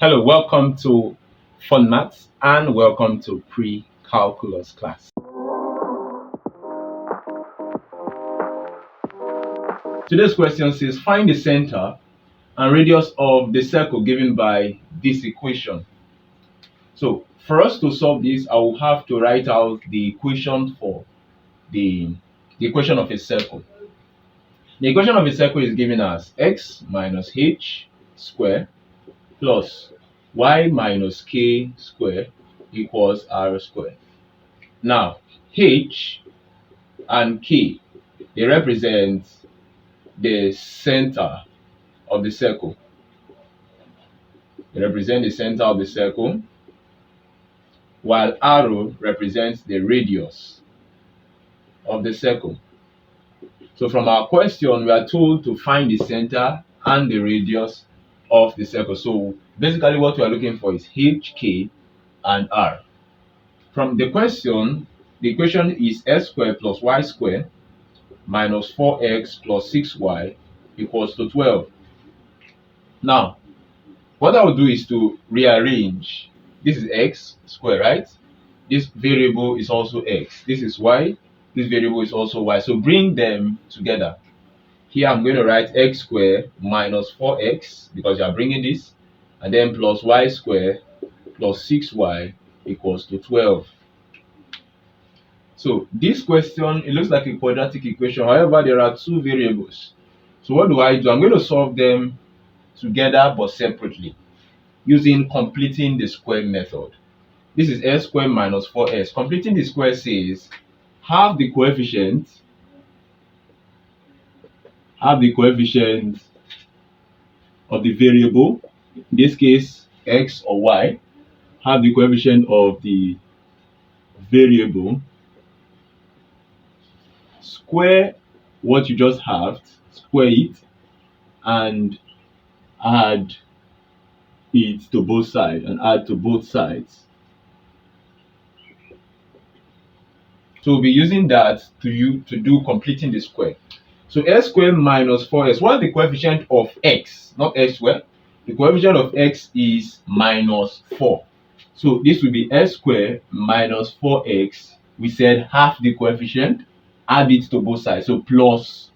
Hello, welcome to Fun Maths and welcome to Pre-Calculus class. Today's question says find the center and radius of the circle given by this equation. So for us to solve this, I will have to write out the equation for the equation of a circle. The equation of a circle is given as x minus h square plus y minus k square equals r square. Now, h and k, they represent the center of the circle. They represent the center of the circle, while arrow represents the radius of the circle. So from our question, we are told to find the center and the radius of the circle. So basically what we are looking for is h, k, and r. From the equation is x squared plus y squared minus 4x plus 6y equals to 12. Now, what I will do is to rearrange. This is x squared, right? This variable is also x. This is y. This variable is also y. So bring them together. Here I'm going to write x squared minus 4x because you are bringing this, and then plus y squared plus 6y equals to 12. So this question, it looks like a quadratic equation. However, there are two variables. So what do? I'm going to solve them together but separately using completing the square method. This is s squared minus 4s. Completing the square says have the coefficient of the variable, in this case x or y, have the coefficient of the variable, square what you just have, square it, and add it to both sides and add to both sides. So we'll be using that to do completing the square. So s squared minus 4s. What's the coefficient of x? Not x squared. The coefficient of x is minus 4. So this will be s squared minus 4x. We said half the coefficient, add it to both sides. So plus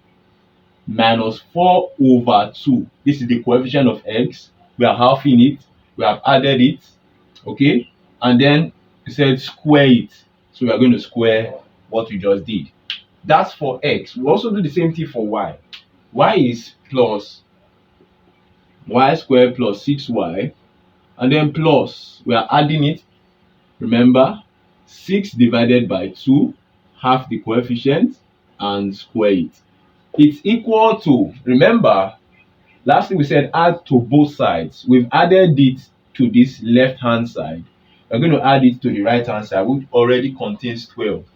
minus 4 over 2. This is the coefficient of x. We are halving it. We have added it. Okay. And then we said square it. So we are going to square what we just did. That's for x. We also do the same thing for y. Y is plus y squared plus 6y, and then plus, we are adding it. Remember, 6 divided by 2, half the coefficient, and square it. It's equal to, remember, lastly we said add to both sides. We've added it to this left hand side. We're going to add it to the right hand side, which already contains 12.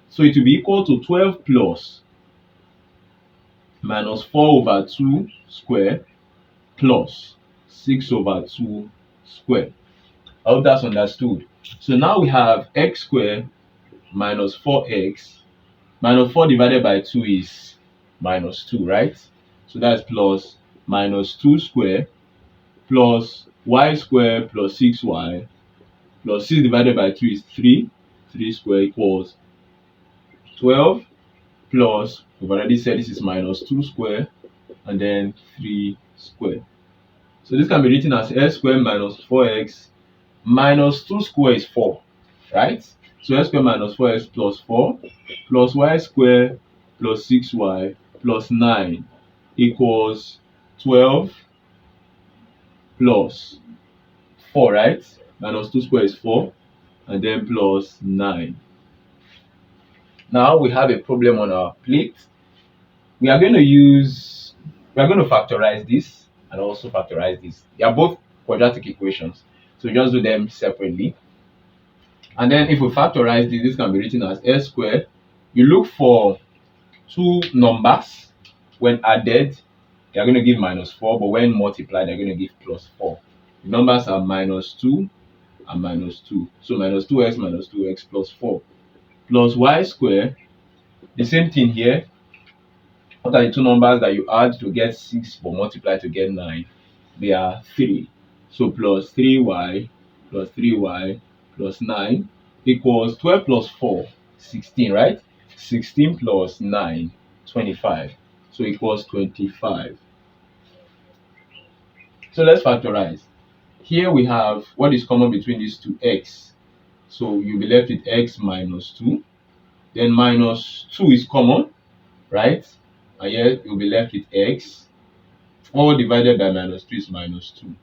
So it will be equal to 12 plus minus 4 over 2 square plus 6 over 2 square. I hope that's understood. So now we have x squared minus 4x. Minus 4 divided by 2 is minus 2, right? So that's plus minus 2 square plus y squared plus 6y plus 6 divided by 2 is 3. 3 square equals 12 plus, we've already said this is minus 2 square and then 3 square. So this can be written as s squared minus 4x minus 2 square is 4, right? So s squared minus 4x plus 4 plus y squared plus 6y plus 9 equals 12 plus 4, right? Minus 2 square is 4 and then plus 9. Now we have a problem on our plate. We are going to factorize this and also factorize this. They are both quadratic equations. So just do them separately. And then if we factorize this can be written as s squared. You look for two numbers. When added, they are going to give minus 4, but when multiplied, they're going to give plus 4. The numbers are minus 2 and minus 2. So minus 2x plus 4 plus y squared. The same thing here. What are the two numbers that you add to get 6 but multiply to get 9? They are 3. So plus 3y plus 3y plus 9 equals 12 plus 4, 16, right? 16 plus 9, 25. So equals 25. So let's factorize. Here we have what is common between these two, x. So you'll be left with x minus 2. Then minus 2 is common, right? And here you'll be left with x. 4 divided by minus 2 is minus 2.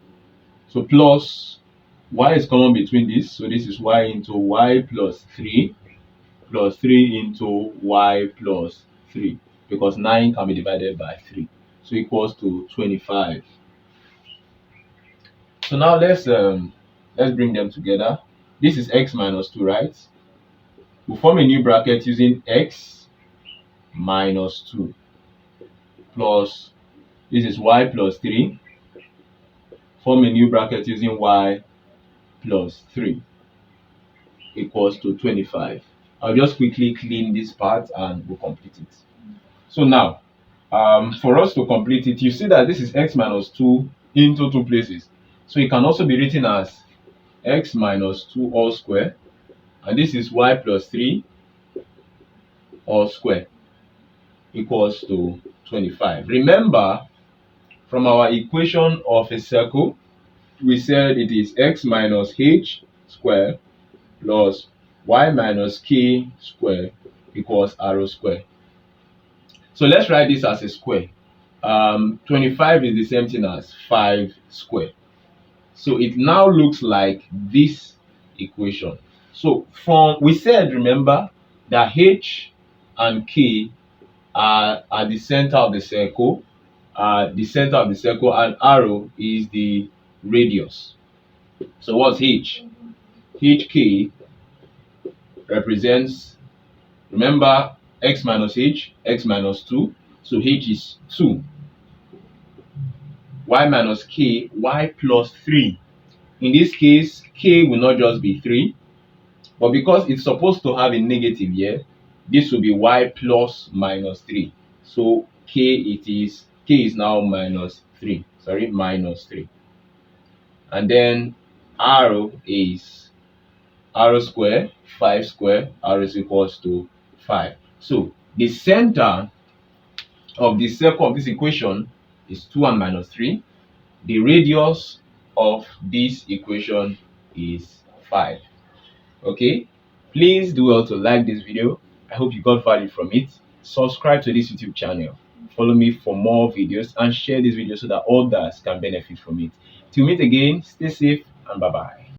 So plus y is common between this. So this is y into y plus 3 into y plus 3, because 9 can be divided by 3. So equals to 25. So now let's bring them together. This is x minus 2, right? We'll form a new bracket using x minus 2 plus, this is y plus 3. Form a new bracket using y plus 3 equals to 25. I'll just quickly clean this part and we'll complete it. So now, for us to complete it, you see that this is x minus 2 into two places. So it can also be written as x minus 2 all square, and this is y plus 3 all square equals to 25. Remember, from our equation of a circle, we said it is x minus h square plus y minus k square equals r square. So let's write this as a square. 25 is the same thing as 5 square. So it now looks like this equation. So we said, remember, that h and k are at the center of the circle. And arrow is the radius. So what's h? hk represents, remember, x minus h, x minus 2. So h is 2. Y minus k, y plus 3. In this case, k will not just be 3, but because it's supposed to have a negative here, this will be y plus minus 3. So k is now minus 3. Sorry, minus 3. And then arrow is arrow square, 5 square, arrow is equals to 5. So the center of the circle of this equation is 2 and minus 3. The radius of this equation is 5. Okay, please do well to like this video. I hope you got value from it. Subscribe to this YouTube channel, follow me for more videos, and share this video so that others can benefit from it. Till we meet again, stay safe and bye bye.